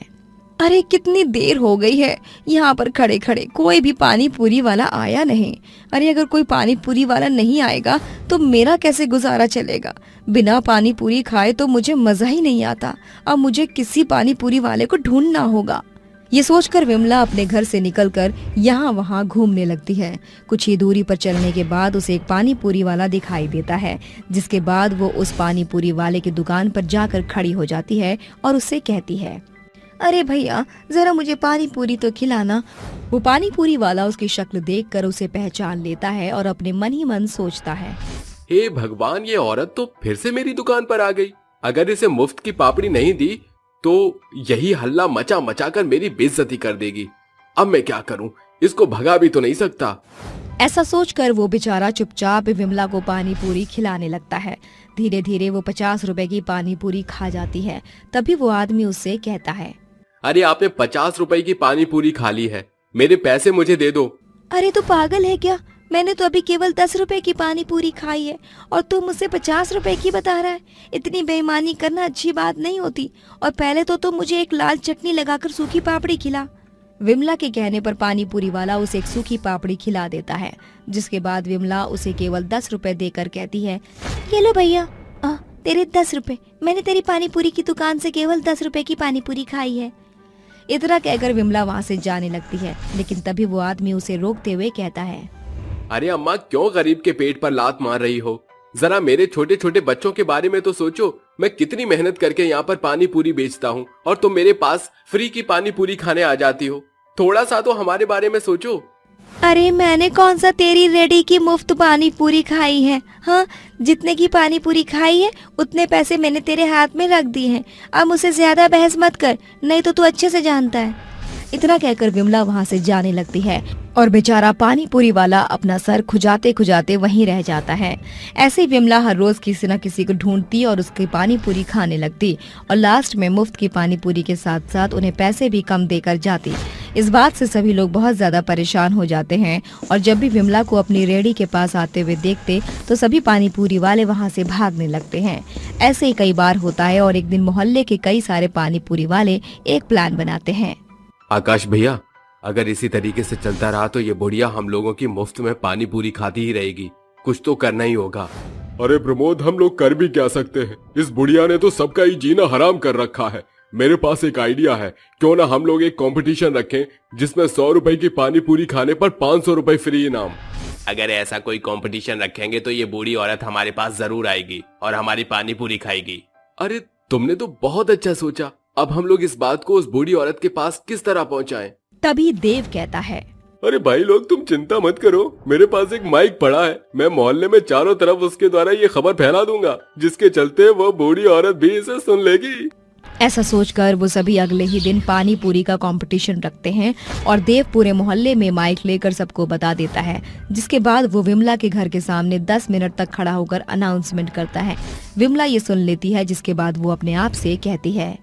अरे कितनी देर हो गई है, यहाँ पर खड़े खड़े कोई भी पानी पूरी वाला आया नहीं। अरे अगर कोई पानी पूरी वाला नहीं आएगा तो मेरा कैसे गुजारा चलेगा। बिना पानी पूरी खाए तो मुझे मजा ही नहीं आता। अब मुझे किसी पानी पूरी वाले को ढूंढना होगा। ये सोचकर विमला अपने घर से निकलकर यहाँ वहाँ घूमने लगती है। कुछ ही दूरी पर चलने के बाद उसे एक पानी पूरी वाला दिखाई देता है, जिसके बाद वो उस पानी पूरी वाले की दुकान पर जाकर खड़ी हो जाती है और उससे कहती है, अरे भैया, जरा मुझे पानी पूरी तो खिलाना। वो पानी पूरी वाला उसकी शक्ल देखकर उसे पहचान लेता है और अपने मन ही मन सोचता है, हे भगवान, ये औरत तो फिर से मेरी दुकान पर आ गई। अगर इसे मुफ्त की पापड़ी नहीं दी तो यही हल्ला मचा मचा कर मेरी बेइज्जती कर देगी। अब मैं क्या करूं, इसको भगा भी तो नहीं सकता। ऐसा सोचकर वो बेचारा चुपचाप विमला को पानी पूरी खिलाने लगता है। धीरे धीरे वो 50 रुपए की पानी पूरी खा जाती है। तभी वो आदमी उससे कहता है, अरे आपने 50 रुपए की पानी पूरी खा ली है, मेरे पैसे मुझे दे दो। अरे तू पागल है क्या? मैंने तो अभी केवल 10 रुपए की पानी पूरी खाई है और तू मुझसे 50 रुपए की बता रहा है। इतनी बेईमानी करना अच्छी बात नहीं होती। और पहले तो मुझे एक लाल चटनी लगाकर सूखी पापड़ी खिला। विमला के कहने पर पानी पूरी वाला उसे एक सूखी पापड़ी खिला देता है, जिसके बाद विमला उसे केवल 10 रुपए देकर कहती है, ये लो भैया, तेरे 10 रुपए। मैंने तेरी पानी पूरी की दुकान से केवल 10 रुपए की पानी पूरी खाई है। इतना कहकर विमला वहाँ से जाने लगती है, लेकिन तभी वो आदमी उसे रोकते हुए कहता है, अरे अम्मा, क्यों गरीब के पेट पर लात मार रही हो? जरा मेरे छोटे छोटे बच्चों के बारे में तो सोचो। मैं कितनी मेहनत करके यहाँ पर पानी पूरी बेचता हूँ और तुम मेरे पास फ्री की पानी पूरी खाने आ जाती हो। थोड़ा सा तो हमारे बारे में सोचो। अरे मैंने कौन सा तेरी रेडी की मुफ्त पानी पूरी खाई है? हाँ, जितने की पानी पूरी खाई है उतने पैसे मैंने तेरे हाथ में रख दिए हैं। अब मुझसे ज्यादा बहस मत कर, नहीं तो तू अच्छे से जानता है। इतना कहकर विमला वहाँ से जाने लगती है और बेचारा पानी पूरी वाला अपना सर खुजाते खुजाते वहीं रह जाता है। ऐसे ही विमला हर रोज किसी न किसी को ढूंढती और उसकी पानी पूरी खाने लगती और लास्ट में मुफ्त की पानी पूरी के साथ साथ उन्हें पैसे भी कम देकर जाती। इस बात से सभी लोग बहुत ज्यादा परेशान हो जाते हैं और जब भी विमला को अपनी रेहड़ी के पास आते हुए देखते तो सभी पानी पूरी वाले वहाँ से भागने लगते हैं। ऐसे ही कई बार होता है और एक दिन मोहल्ले के कई सारे पानी पूरी वाले एक प्लान बनाते हैं। आकाश भैया, अगर इसी तरीके से चलता रहा तो ये बुढ़िया हम लोगों की मुफ्त में पानी पूरी खाती ही रहेगी। कुछ तो करना ही होगा। अरे प्रमोद, हम लोग कर भी क्या सकते हैं? इस बुढ़िया ने तो सबका ही जीना हराम कर रखा है। मेरे पास एक आइडिया है, क्यों ना हम लोग एक कंपटीशन रखें जिसमें 100 रुपए की पानी पूरी खाने पर 500 रुपए फ्री इनाम। अगर ऐसा कोई कंपटीशन रखेंगे तो ये बूढ़ी औरत हमारे पास जरूर आएगी और हमारी पानी पूरी खाएगी। अरे तुमने तो बहुत अच्छा सोचा। अब हम लोग इस बात को उस बूढ़ी औरत के पास किस तरह पहुंचाएं? तभी देव कहता है, अरे भाई लोग, तुम चिंता मत करो, मेरे पास एक माइक पड़ा है। मैं मोहल्ले में चारों तरफ उसके द्वारा ये खबर फैला दूंगा, जिसके चलते वो बूढ़ी औरत भी इसे सुन लेगी। ऐसा सोचकर वो सभी अगले ही दिन पानी पूरी का कंपटीशन रखते हैं और देव पूरे मोहल्ले में माइक लेकर सबको बता देता है। जिसके बाद वो विमला के घर के सामने 10 मिनट तक खड़ा होकर अनाउंसमेंट करता है। विमला ये सुन लेती है, जिसके बाद वो अपने आप से कहती है,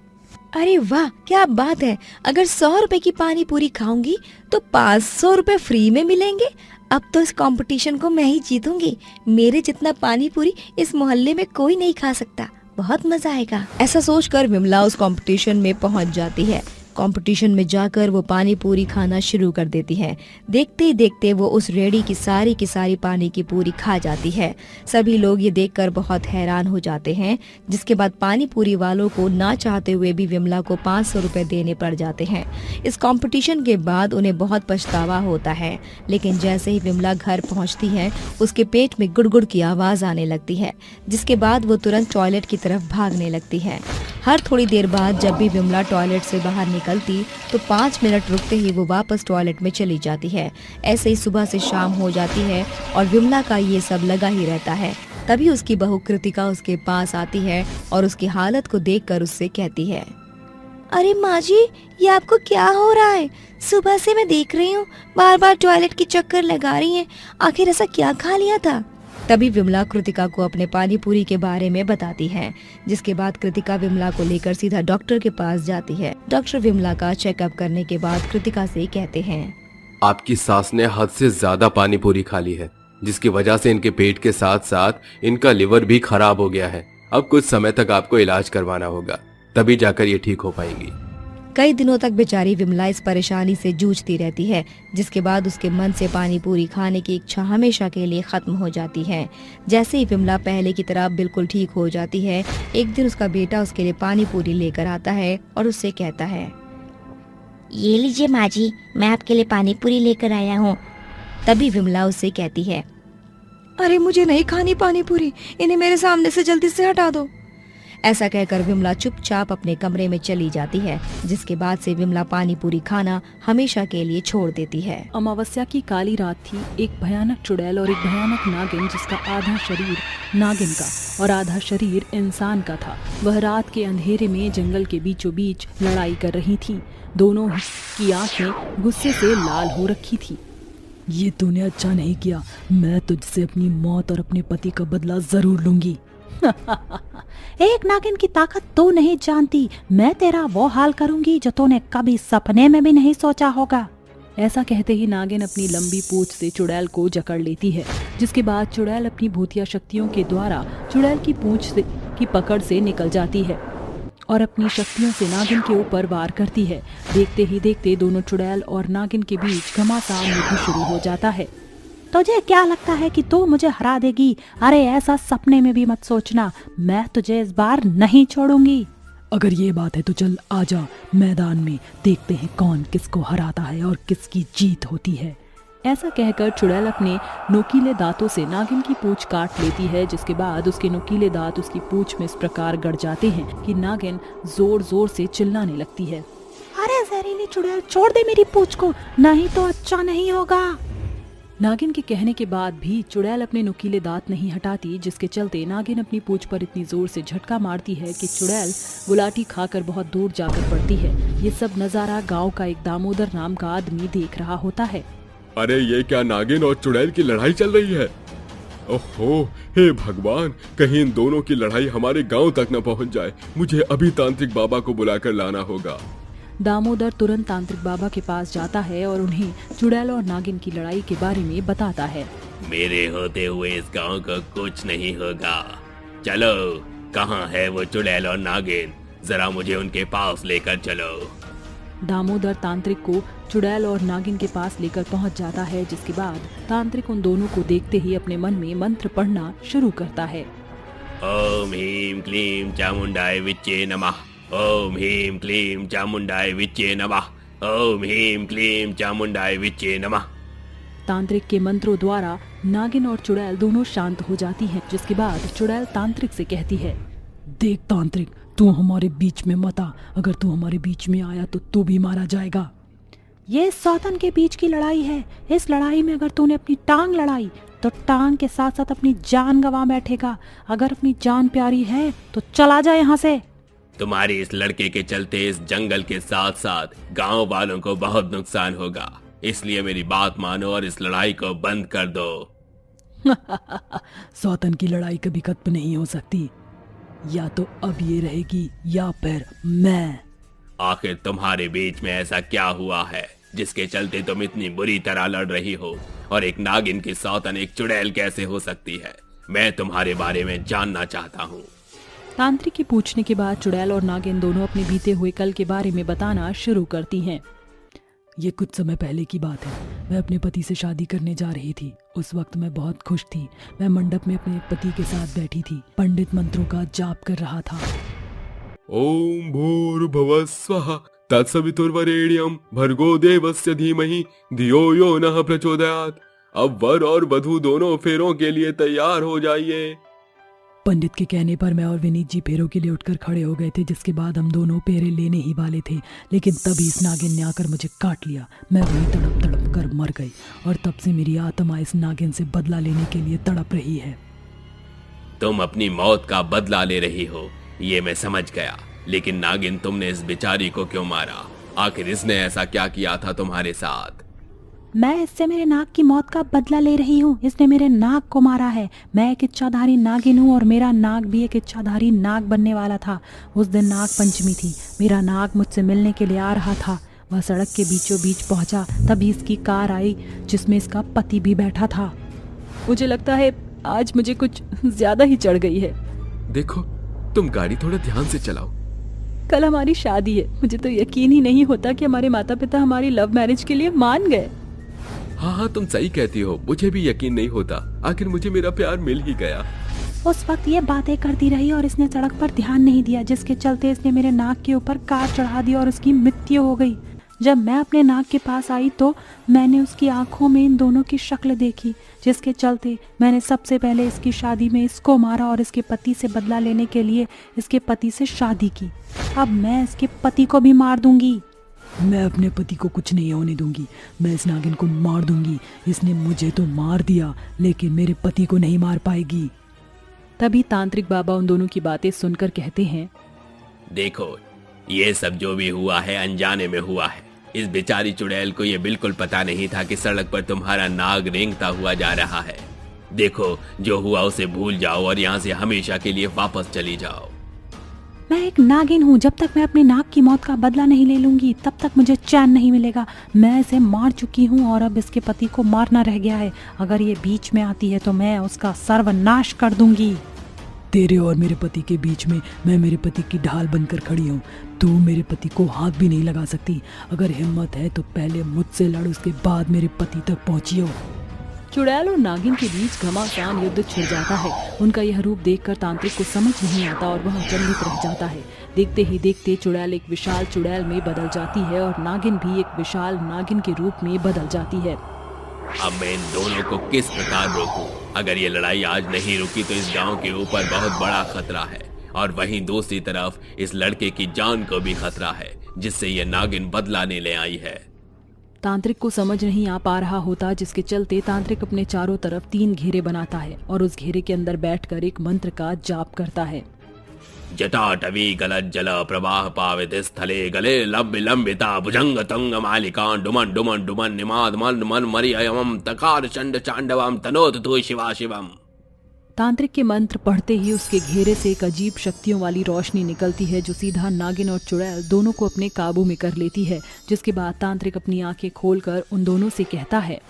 अरे वाह, क्या बात है। अगर 100 रुपए की पानी पूरी खाऊंगी तो 500 रुपए फ्री में मिलेंगे। अब तो इस कंपटीशन को मैं ही जीतूंगी। मेरे जितना पानी पूरी इस मोहल्ले में कोई नहीं खा सकता। बहुत मजा आएगा। ऐसा सोचकर विमला उस कंपटीशन में पहुंच जाती है। कंपटीशन में जाकर वो पानी पूरी खाना शुरू कर देती है। देखते ही देखते वो उस रेडी की सारी पानी की पूरी खा जाती है। सभी लोग ये देखकर बहुत हैरान हो जाते हैं। जिसके बाद पानी पूरी वालों को ना चाहते हुए भी विमला को 500 रुपए देने पड़ जाते हैं। इस कंपटीशन के बाद उन्हें बहुत पछतावा होता है, लेकिन जैसे ही विमला घर पहुंचती है उसके पेट में गुड़गुड़ की आवाज आने लगती है। जिसके बाद वो तुरंत टॉयलेट की तरफ भागने लगती है। हर थोड़ी देर बाद जब भी विमला टॉयलेट से बाहर निकलती तो 5 मिनट रुकते ही वो वापस टॉयलेट में चली जाती है। ऐसे ही सुबह से शाम हो जाती है और विमला का ये सब लगा ही रहता है। तभी उसकी बहू कृतिका उसके पास आती है और उसकी हालत को देखकर उससे कहती है, अरे माँ जी, ये आपको क्या हो रहा है? सुबह से मैं देख रही हूँ बार बार टॉयलेट की चक्कर लगा रही हैं। आखिर ऐसा क्या खा लिया था? तभी विमला कृतिका को अपने पानी पूरी के बारे में बताती है। जिसके बाद कृतिका विमला को लेकर सीधा डॉक्टर के पास जाती है। डॉक्टर विमला का चेकअप करने के बाद कृतिका से कहते हैं, आपकी सास ने हद से ज्यादा पानी पूरी खा ली है, जिसकी वजह से इनके पेट के साथ साथ इनका लिवर भी खराब हो गया है। अब कुछ समय तक आपको इलाज करवाना होगा, तभी जाकर ये ठीक हो पाएंगी। कई दिनों तक बेचारी विमला इस परेशानी से जूझती रहती है। जिसके बाद उसके मन से पानी पूरी खाने की इच्छा हमेशा के लिए खत्म हो जाती है। जैसे ही विमला पहले की तरह बिल्कुल ठीक हो जाती है, एक दिन उसका बेटा उसके लिए पानी पूरी लेकर आता है और उससे कहता है, ये लीजिए माँ जी, मैं आपके लिए पानी पूरी लेकर आया हूँ। तभी विमला उससे कहती है, अरे मुझे नहीं खानी पानी पूरी, इन्हें मेरे सामने से जल्दी से हटा दो। ऐसा कहकर विमला चुपचाप अपने कमरे में चली जाती है। जिसके बाद से विमला पानी पूरी खाना हमेशा के लिए छोड़ देती है। अमावस्या की काली रात थी। एक भयानक चुड़ैल और एक भयानक नागिन, जिसका आधा शरीर नागिन का और आधा शरीर इंसान का था, वह रात के अंधेरे में जंगल के बीचों बीच लड़ाई कर रही थी। दोनों की आंखें गुस्से से लाल हो रखी थी। ये तूने अच्छा नहीं किया, मैं तुझसे अपनी मौत और अपने पति का बदला जरूर लूंगी। एक नागिन की ताकत तू नहीं जानती, मैं तेरा वो हाल करूंगी जो तूने कभी सपने में भी नहीं सोचा होगा। ऐसा कहते ही नागिन अपनी लंबी पूंछ से चुड़ैल को जकड़ लेती है। जिसके बाद चुड़ैल अपनी भूतिया शक्तियों के द्वारा चुड़ैल की पूंछ की पकड़ से निकल जाती है और अपनी शक्तियों से नागिन के ऊपर वार करती है। देखते ही देखते दोनों चुड़ैल और नागिन के बीच घमासान युद्ध शुरू हो जाता है। तुझे क्या लगता है कि तू मुझे हरा देगी? अरे ऐसा सपने में भी मत सोचना, मैं तुझे इस बार नहीं छोड़ूंगी। अगर ये बात है तो चल आजा, मैदान में देखते हैं कौन किसको हराता है और किसकी जीत होती है। ऐसा कहकर चुड़ैल अपने नोकीले दांतों से नागिन की पूंछ काट लेती है। जिसके बाद उसके नोकीले दांत उसकी पूंछ में इस प्रकार गड़ जाते हैं कि नागिन जोर जोर से चिल्लाने लगती है, अरे जहरीली चुड़ैल, छोड़ दे मेरी पूंछ को, नहीं तो अच्छा नहीं होगा। नागिन के कहने के बाद भी चुड़ैल अपने नुकीले दांत नहीं हटाती, जिसके चलते नागिन अपनी पूंछ पर इतनी जोर से झटका मारती है कि चुड़ैल गुलाटी खाकर बहुत दूर जाकर पड़ती है। ये सब नजारा गांव का एक दामोदर नाम का आदमी देख रहा होता है। अरे ये क्या नागिन और चुड़ैल की लड़ाई चल रही है? ओहो, हे भगवान, कहीं इन दोनों की लड़ाई हमारे गांव तक न पहुंच जाए। मुझे अभी तांत्रिक बाबा को बुलाकर लाना होगा। दामोदर तुरंत तांत्रिक बाबा के पास जाता है और उन्हें चुड़ैल और नागिन की लड़ाई के बारे में बताता है। मेरे होते हुए इस गांव को कुछ नहीं होगा। चलो, कहाँ है वो चुड़ैल और नागिन? जरा मुझे उनके पास लेकर चलो। दामोदर तांत्रिक को चुड़ैल और नागिन के पास लेकर पहुंच जाता है। जिसके बाद तांत्रिक उन दोनों को देखते ही अपने मन में मंत्र पढ़ना शुरू करता है। ओम ह्रीं क्लीं चामुंडाय विच्चे नमः। ओम ह्रीं क्लीं चामुंडाय विच्चे नमः। ओम ह्रीं क्लीं चामुंडाय विच्चे नमः। तांत्रिक के मंत्रों द्वारा नागिन और चुड़ैल दोनों शांत हो जाती हैं। जिसके बाद चुड़ैल तांत्रिक से कहती है, देख तांत्रिक, तू हमारे बीच में मत आ, अगर तू हमारे बीच में आया तो तू भी मारा जाएगा। ये सौतन के बीच की लड़ाई है। इस लड़ाई में अगर तूने अपनी टांग लड़ाई तो टांग के साथ साथ अपनी जान गंवा बैठेगा। अगर अपनी जान प्यारी है तो चला जा यहाँ से। तुम्हारे इस लड़के के चलते इस जंगल के साथ साथ गांव वालों को बहुत नुकसान होगा, इसलिए मेरी बात मानो और इस लड़ाई को बंद कर दो। सौतन की लड़ाई कभी खत्म नहीं हो सकती, या तो अब ये रहेगी या फिर मैं। आखिर तुम्हारे बीच में ऐसा क्या हुआ है जिसके चलते तुम इतनी बुरी तरह लड़ रही हो, और एक नागिन की सौतन एक चुड़ैल कैसे हो सकती है? मैं तुम्हारे बारे में जानना चाहता हूँ। तांत्रिक के पूछने के बाद चुड़ैल और नागिन दोनों अपने बीते हुए कल के बारे में बताना शुरू करती हैं। ये कुछ समय पहले की बात है। मैं अपने पति से शादी करने जा रही थी। उस वक्त मैं बहुत खुश थी। मैं मंडप में अपने पति के साथ बैठी थी। पंडित मंत्रों का जाप कर रहा था। ओम भूर्भुवः स्वः तत्सवितुर्वरेण्यं भर्गो देवस्य धीमहि धियो यो नः प्रचोदयात्। अब वर और वधू दोनों फेरों के लिए तैयार हो जाइए। पंडित के कहने पर मैं और विनीत जी फेरों के लिए उठकर खड़े हो गए थे, जिसके बाद हम दोनों फेरे लेने ही वाले थे, लेकिन तभी इस नागिन ने आकर मुझे काट लिया। मैं वहीं तड़प तड़प कर मर गई, और तब से मेरी आत्मा इस नागिन से बदला लेने के लिए तड़प रही है। तुम अपनी मौत का बदला ले रही हो, ये मैं समझ गया, लेकिन नागिन तुमने इस बेचारी को क्यों मारा? आखिर इसने ऐसा क्या किया था तुम्हारे साथ? मैं इससे मेरे नाग की मौत का बदला ले रही हूँ। इसने मेरे नाग को मारा है। मैं एक इच्छाधारी नागिन हूँ और मेरा नाग भी एक इच्छाधारी नाग बनने वाला था। उस दिन नाग पंचमी थी। मेरा नाग मुझसे मिलने के लिए आ रहा था। वह सड़क के बीचों बीच पहुंचा, तभी इसकी कार आई जिसमें इसका पति भी बैठा था। मुझे लगता है आज मुझे कुछ ज्यादा ही चढ़ गई है। देखो, तुम गाड़ी थोड़ा ध्यान से चलाओ। कल हमारी शादी है। मुझे तो यकीन ही नहीं होता कि हमारे माता पिता हमारी लव मैरिज के लिए मान गए। हाँ, तुम सही कहती हो। मुझे भी यकीन नहीं होता। आखिर मुझे मेरा प्यार मिल ही गया। उस वक्त ये बातें करती रही और इसने सड़क पर ध्यान नहीं दिया, जिसके चलते इसने मेरे नाक के ऊपर कार चढ़ा दी और उसकी मृत्यु हो गई। जब मैं अपने नाक के पास आई तो मैंने उसकी आंखों में इन दोनों की शक्ल देखी, जिसके चलते मैंने सबसे पहले इसकी शादी में इसको मारा और इसके पति से बदला लेने के लिए इसके पति से शादी की। अब मैं इसके पति को भी मार दूंगी। मैं अपने पति को कुछ नहीं होने दूंगी। मैं इस नागिन को मार दूंगी। इसने मुझे तो मार दिया, लेकिन मेरे पति को नहीं मार पाएगी। तभी तांत्रिक बाबा उन दोनों की बातें सुनकर कहते हैं, देखो, ये सब जो भी हुआ है अनजाने में हुआ है। इस बेचारी चुड़ैल को ये बिल्कुल पता नहीं था कि सड़क पर तुम्हारा नाग रेंगता हुआ जा रहा है। देखो, जो हुआ उसे भूल जाओ और यहाँ से हमेशा के लिए वापस चली जाओ। मैं एक नागिन हूँ। जब तक मैं अपने नाग की मौत का बदला नहीं ले लूंगी तब तक मुझे चैन नहीं मिलेगा। मैं इसे मार चुकी हूँ और अब इसके पति को मारना रह गया है। अगर ये बीच में आती है तो मैं उसका सर्वनाश कर दूंगी। तेरे और मेरे पति के बीच में मैं मेरे पति की ढाल बनकर खड़ी हूँ। तू मेरे पति को हाथ भी नहीं लगा सकती। अगर हिम्मत है तो पहले मुझसे लड़, उसके बाद मेरे पति तक पहुँचियो। चुड़ैल और नागिन के बीच घमासान युद्ध छिड़ जाता है। उनका यह रूप देखकर तांत्रिक को समझ नहीं आता और वह अचंभित रह जाता है। देखते ही देखते चुड़ैल एक विशाल चुड़ैल में बदल जाती है और नागिन भी एक विशाल नागिन के रूप में बदल जाती है। अब मैं इन दोनों को किस प्रकार रोकूं? अगर ये लड़ाई आज नहीं रुकी तो इस गांव के ऊपर बहुत बड़ा खतरा है, और वहीं दूसरी तरफ इस लड़के की जान को भी खतरा है, जिससे ये नागिन बदला ले आई है। तांत्रिक को समझ नहीं आ पा रहा होता, जिसके चलते तांत्रिक अपने चारों तरफ 3 घेरे बनाता है और उस घेरे के अंदर बैठकर एक मंत्र का जाप करता है। जटाटवी गलत जल प्रवाह पावित स्थले गले लंबि लंबिता भुजंग तंग मालिकां डुमन डुमन डुमन निमाद मन मन मरियम तकार चंड चांडवम तनोत तु शिवा शिवम। तांत्रिक के मंत्र पढ़ते ही उसके घेरे से एक अजीब शक्तियों वाली रोशनी निकलती है, जो सीधा नागिन और चुड़ैल दोनों को अपने काबू में कर लेती है। जिसके बाद तांत्रिक अपनी आंखें खोलकर उन दोनों से कहता है,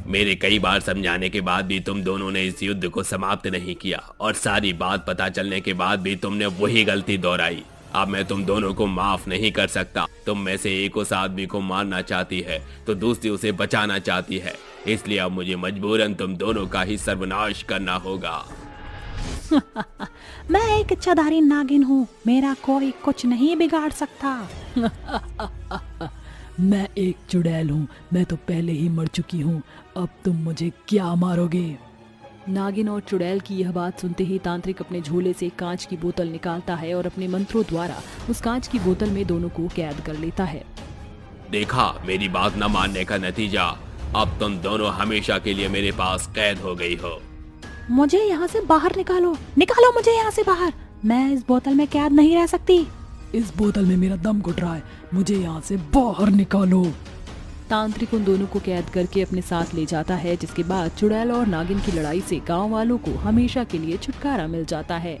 मेरे कई बार समझाने के बाद भी तुम दोनों ने इस युद्ध को समाप्त नहीं किया, और सारी बात पता चलने के बाद भी तुमने वही गलती दोहराई। अब मैं तुम दोनों को माफ नहीं कर सकता। तुम में से एक उस आदमी को मारना चाहती है तो दूसरी उसे बचाना चाहती है, इसलिए अब मुझे मजबूरन तुम दोनों का ही सर्वनाश करना होगा। मैं एक इच्छाधारी नागिन हूँ। मेरा कोई कुछ नहीं बिगाड़ सकता। मैं एक चुड़ैल हूँ। मैं तो पहले ही मर चुकी हूँ। अब तुम मुझे क्या मारोगे? नागिन और चुड़ैल की यह बात सुनते ही तांत्रिक अपने झोले से कांच की बोतल निकालता है और अपने मंत्रों द्वारा उस कांच की बोतल में दोनों को कैद कर लेता है। देखा मेरी बात न मानने का नतीजा, अब तुम दोनों हमेशा के लिए मेरे पास कैद हो गई हो। मुझे यहाँ से बाहर निकालो, निकालो मुझे यहाँ से बाहर। मैं इस बोतल में कैद नहीं रह सकती। इस बोतल में मेरा दम घुट रहा है, मुझे यहाँ से बाहर निकालो। तांत्रिक उन दोनों को कैद करके अपने साथ ले जाता है, जिसके बाद चुड़ैल और नागिन की लड़ाई से गांव वालों को हमेशा के लिए छुटकारा मिल जाता है।